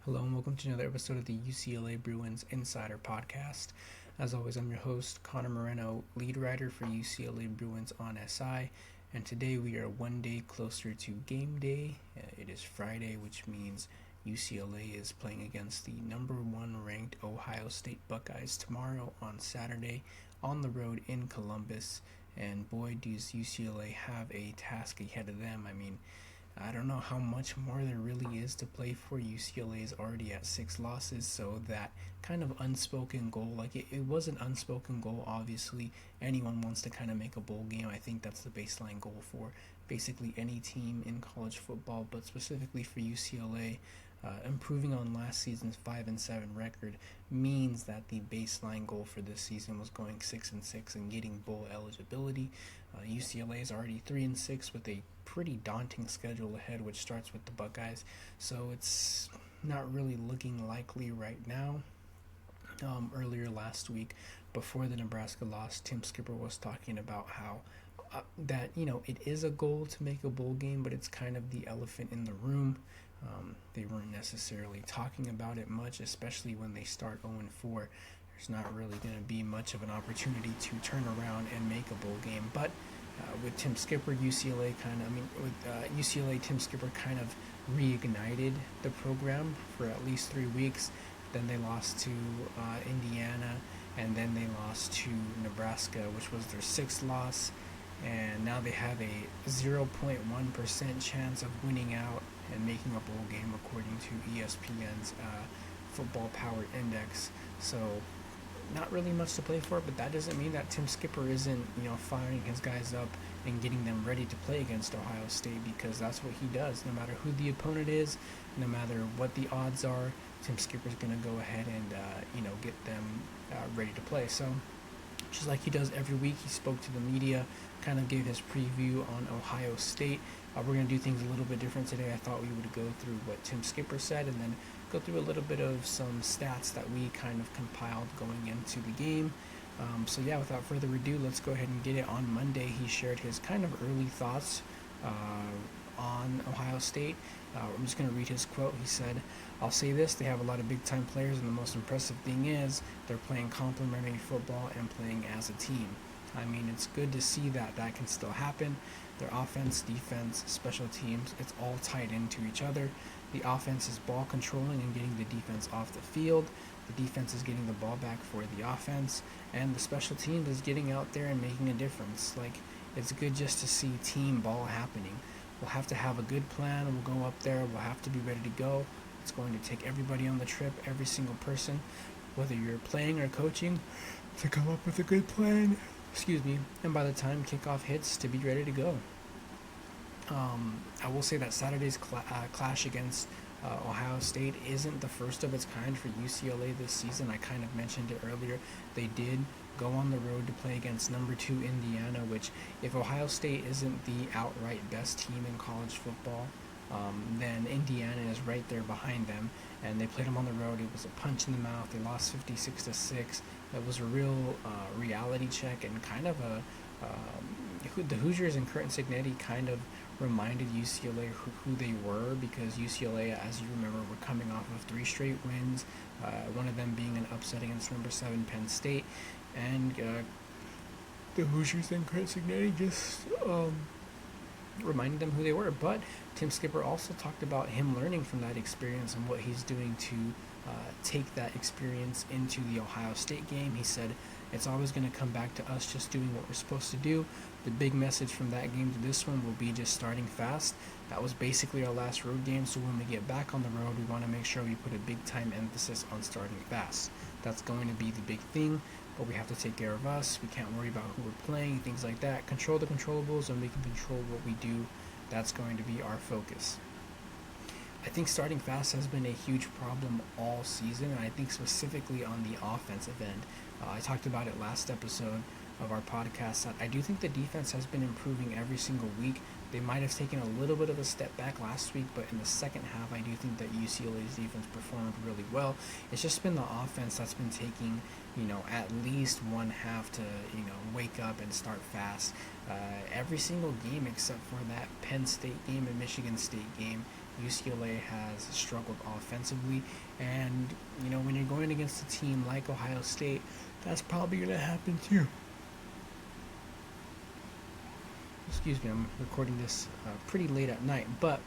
Hello and welcome to another episode of the UCLA Bruins Insider Podcast. As always, I'm your host, Connor Moreno, lead writer for UCLA Bruins on SI, and today we are one day closer to game day. It is Friday, which means UCLA is playing against the number one ranked Ohio State Buckeyes tomorrow on Saturday on the road in Columbus. And boy, does UCLA have a task ahead of them. I don't know how much more there really is to play for. UCLA is already at 6 losses, so that kind of unspoken goal, it was an unspoken goal, obviously. Anyone wants to kind of make a bowl game. I think that's the baseline goal for basically any team in college football, but specifically for UCLA. Improving on last season's 5-7 record means that the baseline goal for this season was going 6-6 and getting bowl eligibility. UCLA is already 3-6 with a pretty daunting schedule ahead, which starts with the Buckeyes. So it's not really looking likely right now. Earlier last week, before the Nebraska loss, Tim Skipper was talking about how that it is a goal to make a bowl game, but it's kind of the elephant in the room. They weren't necessarily talking about it much, especially when they start 0-4. There's not really going to be much of an opportunity to turn around and make a bowl game. But with Tim Skipper, UCLA, Tim Skipper kind of reignited the program for at least 3 weeks. Then they lost to Indiana, and then they lost to Nebraska, which was their sixth loss. And now they have a 0.1% chance of winning out and making a bowl game according to ESPN's Football Power Index. So not really much to play for, but that doesn't mean that Tim Skipper isn't, firing his guys up and getting them ready to play against Ohio State, because that's what he does. No matter who the opponent is, no matter what the odds are, Tim Skipper's going to go ahead and, get them ready to play. So just like he does every week, he spoke to the media, kind of gave his preview on Ohio State. We're going to do things a little bit different today. I thought we would go through what Tim Skipper said and then go through a little bit of some stats that we kind of compiled going into the game. Without further ado, let's go ahead and get it. On Monday, he shared his kind of early thoughts on Ohio State. I'm just going to read his quote. He said, "I'll say this, they have a lot of big-time players, and the most impressive thing is they're playing complementary football and playing as a team." It's good to see that can still happen. Their offense, defense, special teams, it's all tied into each other. The offense is ball controlling and getting the defense off the field. The defense is getting the ball back for the offense. And the special teams is getting out there and making a difference. It's good just to see team ball happening. We'll have to have a good plan. We'll go up there. We'll have to be ready to go. It's going to take everybody on the trip, every single person, whether you're playing or coaching, to come up with a good plan. And by the time kickoff hits, to be ready to go. I will say that Saturday's clash against Ohio State isn't the first of its kind for UCLA this season. I kind of mentioned it earlier. They did go on the road to play against number 2 Indiana, which, if Ohio State isn't the outright best team in college football, then Indiana is right there behind them, and they played them on the road. It was a punch in the mouth. They lost 56-6. That was a real reality check, and kind of the Hoosiers and Kurt Signetti kind of reminded UCLA who they were, because UCLA, as you remember, were coming off of 3 straight wins, one of them being an upset against number 7 Penn State, and the Hoosiers and Kurt Signetti just reminded them who they were. But Tim Skipper also talked about him learning from that experience and what he's doing to take that experience into the Ohio State game. He said it's always going to come back to us just doing what we're supposed to do. The big message from that game to this one will be just starting fast. That was basically our last road game, so when we get back on the road, we want to make sure we put a big-time emphasis on starting fast. That's going to be the big thing, but we have to take care of us. We can't worry about who we're playing, things like that. Control the controllables, and we can control what we do. That's going to be our focus. I think starting fast has been a huge problem all season, and I think specifically on the offensive end. I talked about it last episode of our podcast, that I do think the defense has been improving every single week. They might have taken a little bit of a step back last week, but in the second half, I do think that UCLA's defense performed really well. It's just been the offense that's been taking, at least one half to, wake up and start fast. Every single game except for that Penn State game and Michigan State game, UCLA has struggled offensively, and when you're going against a team like Ohio State, that's probably going to happen too. Excuse me, I'm recording this pretty late at night, but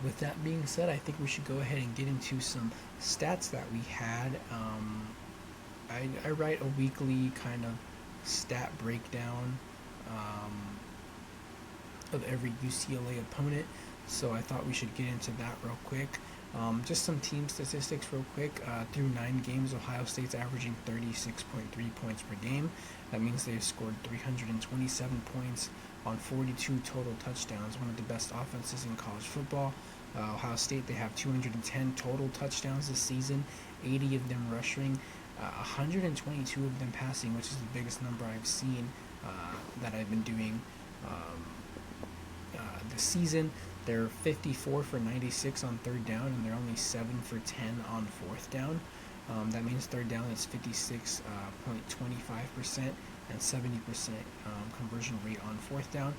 with that being said, I think we should go ahead and get into some stats that we had. I write a weekly kind of stat breakdown of every UCLA opponent, so I thought we should get into that real quick. Just some team statistics real quick. Through 9 games, Ohio State's averaging 36.3 points per game. That means they've scored 327 points on 42 total touchdowns, one of the best offenses in college football. Ohio State, they have 210 total touchdowns this season, 80 of them rushing, 122 of them passing, which is the biggest number I've seen that I've been doing this season. They're 54 for 96 on third down, and they're only 7 for 10 on fourth down. That means third down is 56.25% and 70% conversion rate on fourth down.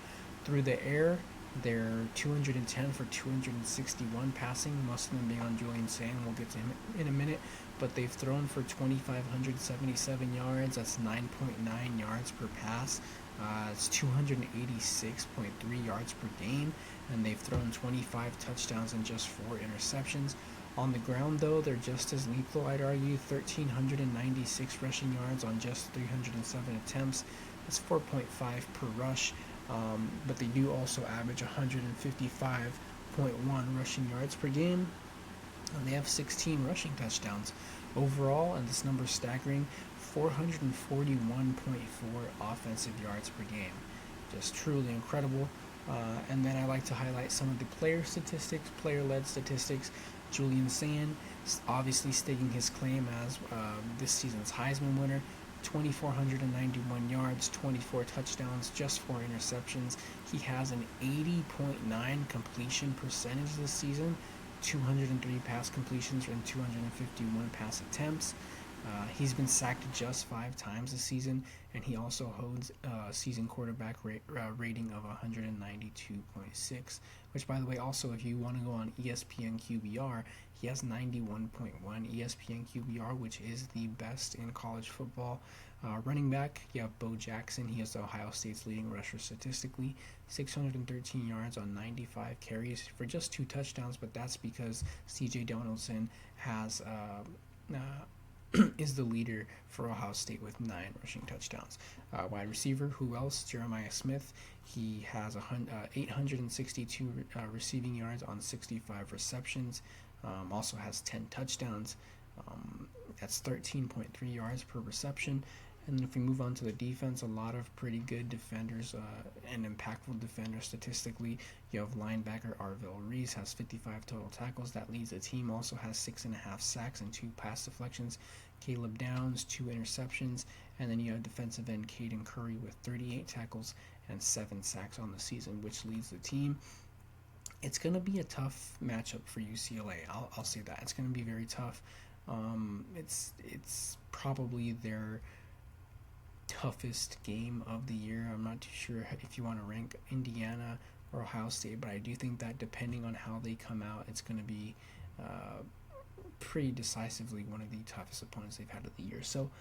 Through the air, they're 210 for 261 passing, most of them being on Julian Sand. We'll get to him in a minute, but they've thrown for 2,577 yards. That's 9.9 yards per pass. It's 286.3 yards per game, and they've thrown 25 touchdowns and just 4 interceptions. On the ground, though, they're just as lethal, I'd argue. 1,396 rushing yards on just 307 attempts. That's 4.5 per rush, but they do also average 155.1 rushing yards per game, and they have 16 rushing touchdowns. Overall, and this number is staggering, 441.4 offensive yards per game. Just truly incredible. And then I like to highlight some of the player statistics, player-led statistics. Julian Sand obviously staking his claim as this season's Heisman winner. 2,491 yards, 24 touchdowns, just 4 interceptions. He has an 80.9 completion percentage this season, 203 pass completions and 251 pass attempts. He's been sacked just 5 times this season, and he also holds a season quarterback rating of 192.6, which, by the way, also, if you want to go on ESPN QBR, he has 91.1 ESPN QBR, which is the best in college football. Running back, you have Bo Jackson. He is Ohio State's leading rusher statistically, 613 yards on 95 carries for just 2 touchdowns, but that's because C.J. Donaldson has is the leader for Ohio State with 9 rushing touchdowns. Wide receiver, who else? Jeremiah Smith. He has 862 receiving yards on 65 receptions. Also has 10 touchdowns. That's 13.3 yards per reception. And then if we move on to the defense, a lot of pretty good defenders and impactful defenders statistically. You have linebacker Arvell Reese, has 55 total tackles. That leads the team. Also has 6.5 sacks and 2 pass deflections. Caleb Downs, 2 interceptions. And then you have defensive end Caden Curry with 38 tackles and 7 sacks on the season, which leads the team. It's going to be a tough matchup for UCLA. I'll say that. It's going to be very tough. It's probably their toughest game of the year. I'm not too sure if you want to rank Indiana or Ohio State, but I do think that depending on how they come out, it's going to be pretty decisively one of the toughest opponents they've had of the year. So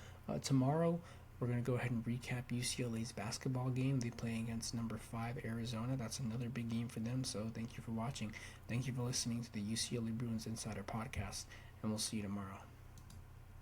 tomorrow we're going to go ahead and recap UCLA's basketball game. They play against number 5 Arizona. That's another big game for them, so thank you for watching. Thank you for listening to the UCLA Bruins Insider Podcast, and we'll see you tomorrow.